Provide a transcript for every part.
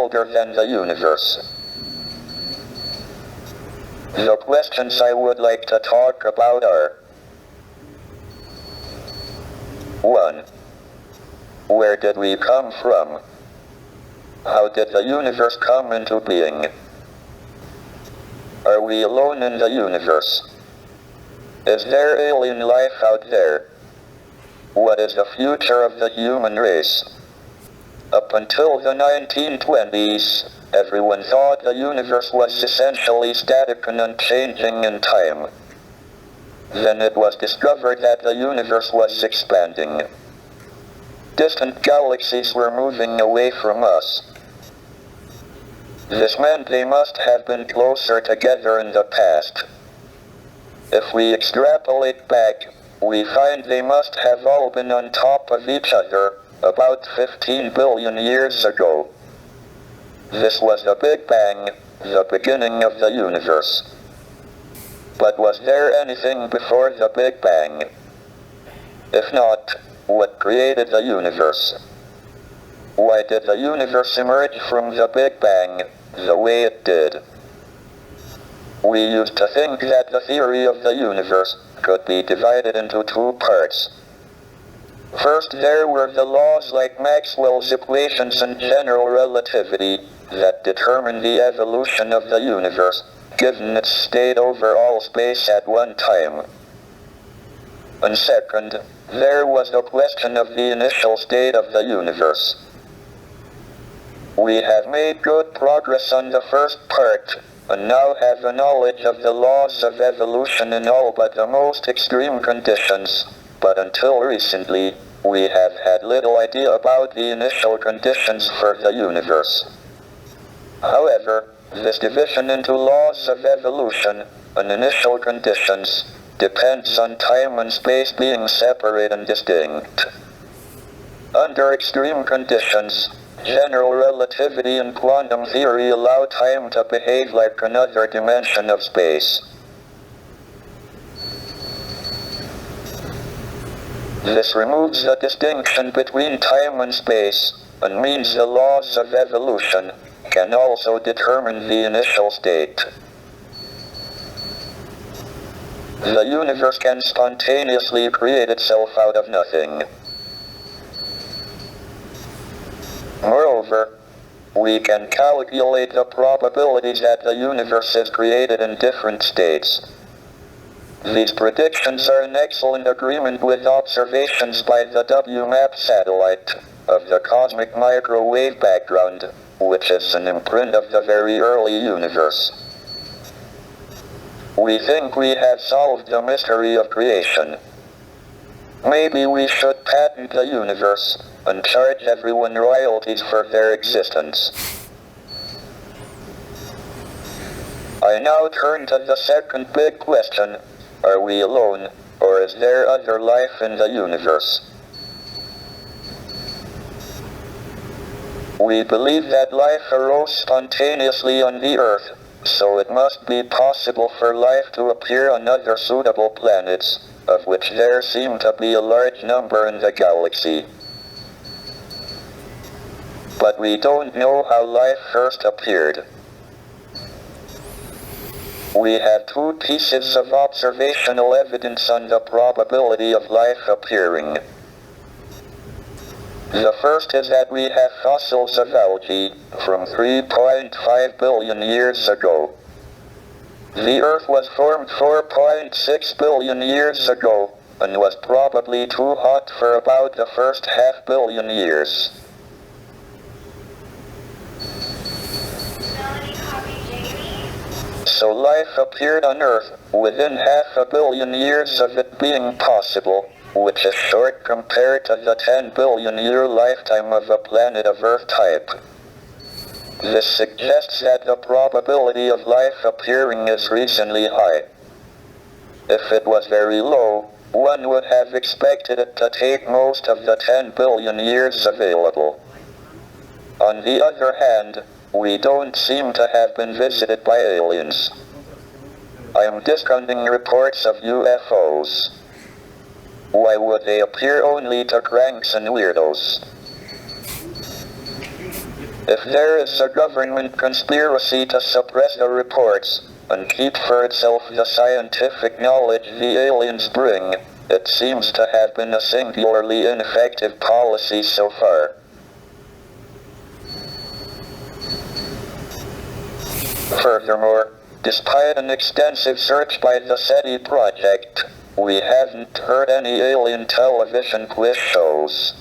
older than the universe. The questions I would like to talk about are: 1. Where did we come from? How did the universe come into being? Are we alone in the universe? Is there alien life out there? What is the future of the human race? Up until the 1920s, everyone thought the universe was essentially static and unchanging in time. Then it was discovered that the universe was expanding. Distant galaxies were moving away from us. This meant they must have been closer together in the past. If we extrapolate back, we find they must have all been on top of each other about 15 billion years ago. This was the Big Bang, the beginning of the universe. But was there anything before the Big Bang? If not, what created the universe? Why did the universe emerge from the Big Bang the way it did? We used to think that the theory of the universe could be divided into two parts. First, there were the laws like Maxwell's equations and general relativity that determine the evolution of the universe, given its state over all space at one time. And second, there was the question of the initial state of the universe. We have made good progress on the first part, and now have a knowledge of the laws of evolution in all but the most extreme conditions, but until recently, we have had little idea about the initial conditions for the universe. However, this division into laws of evolution and initial conditions depends on time and space being separate and distinct. Under extreme conditions, general relativity and quantum theory allow time to behave like another dimension of space. This removes the distinction between time and space, and means the laws of evolution can also determine the initial state. The universe can spontaneously create itself out of nothing. Moreover, we can calculate the probabilities that the universe is created in different states. These predictions are in excellent agreement with observations by the WMAP satellite of the cosmic microwave background, which is an imprint of the very early universe. We think we have solved the mystery of creation. Maybe we should patent the universe and charge everyone royalties for their existence. I now turn to the second big question: are we alone, or is there other life in the universe? We believe that life arose spontaneously on the Earth, so it must be possible for life to appear on other suitable planets, of which there seem to be a large number in the galaxy. But we don't know how life first appeared. We have two pieces of observational evidence on the probability of life appearing. The first is that we have fossils of algae from 3.5 billion years ago. The Earth was formed 4.6 billion years ago, and was probably too hot for about the first half-billion years. So life appeared on Earth within 500 million years of it being possible, which is short compared to the 10 billion year lifetime of a planet of Earth type. This suggests that the probability of life appearing is reasonably high. If it was very low, one would have expected it to take most of the 10 billion years available. On the other hand, we don't seem to have been visited by aliens. I am discounting reports of UFOs. Why would they appear only to cranks and weirdos? If there is a government conspiracy to suppress the reports and keep for itself the scientific knowledge the aliens bring, it seems to have been a singularly ineffective policy so far. Furthermore, despite an extensive search by the SETI project, we haven't heard any alien television quiz shows.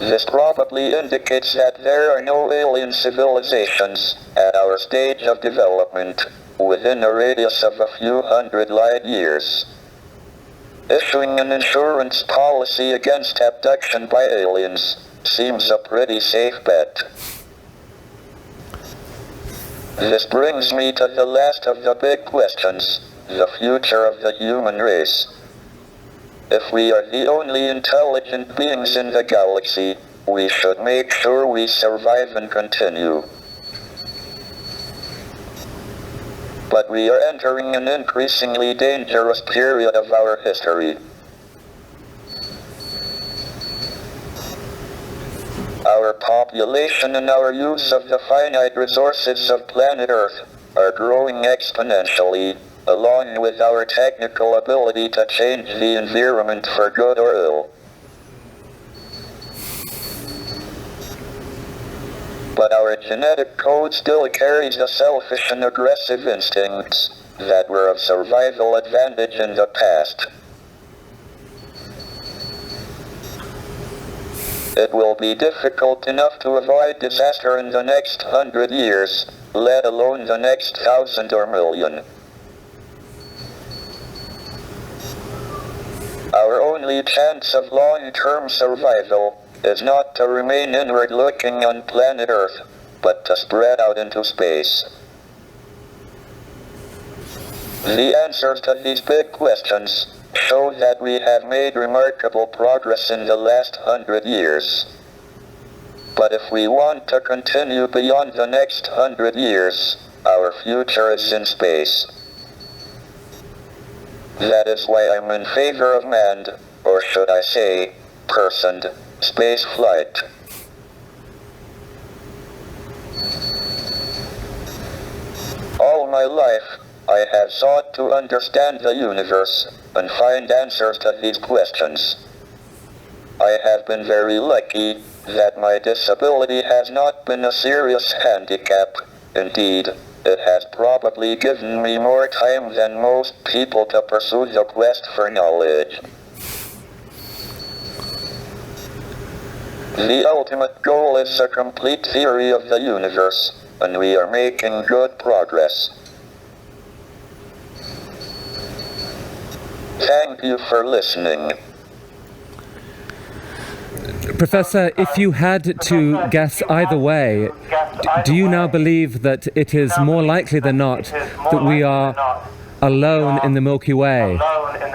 This probably indicates that there are no alien civilizations at our stage of development within a radius of a few hundred light years. Issuing an insurance policy against abduction by aliens seems a pretty safe bet. This brings me to the last of the big questions, the future of the human race. If we are the only intelligent beings in the galaxy, we should make sure we survive and continue. But we are entering an increasingly dangerous period of our history. Our population and our use of the finite resources of planet Earth are growing exponentially, along with our technical ability to change the environment for good or ill. But our genetic code still carries the selfish and aggressive instincts that were of survival advantage in the past. It will be difficult enough to avoid disaster in the next 100 years, let alone the next 1,000 or million. Our only chance of long-term survival is not to remain inward-looking on planet Earth, but to spread out into space. The answers to these big questions show that we have made remarkable progress in the last 100 years. But if we want to continue beyond the next 100 years, our future is in space. That is why I'm in favor of manned, or should I say, personed, space flight. All my life, I have sought to understand the universe and find answers to these questions. I have been very lucky that my disability has not been a serious handicap. Indeed, it has probably given me more time than most people to pursue the quest for knowledge. The ultimate goal is a complete theory of the universe, and we are making good progress. Thank you for listening. Professor, if you had to guess either way, do you now believe that it is more likely than not that we are alone in the Milky Way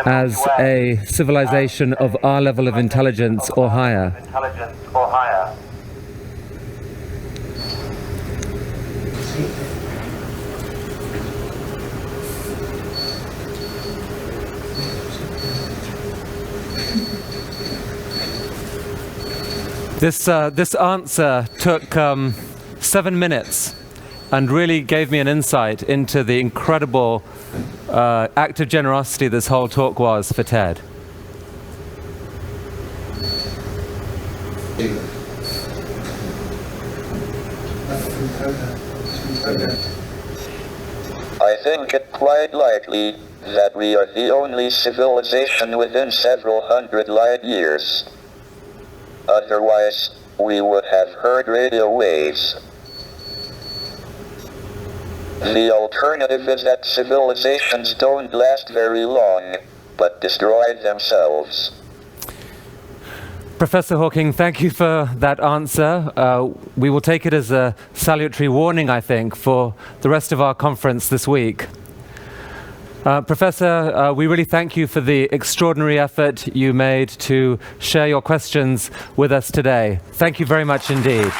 as a civilization of our level of intelligence or higher? This answer took 7 minutes and really gave me an insight into the incredible act of generosity this whole talk was for Ted. I think it quite likely that we are the only civilization within several hundred light years. Otherwise, we would have heard radio waves. The alternative is that civilizations don't last very long, but destroy themselves. Professor Hawking, thank you for that answer. We will take it as a salutary warning, I think, for the rest of our conference this week. Professor, we really thank you for the extraordinary effort you made to share your questions with us today. Thank you very much indeed.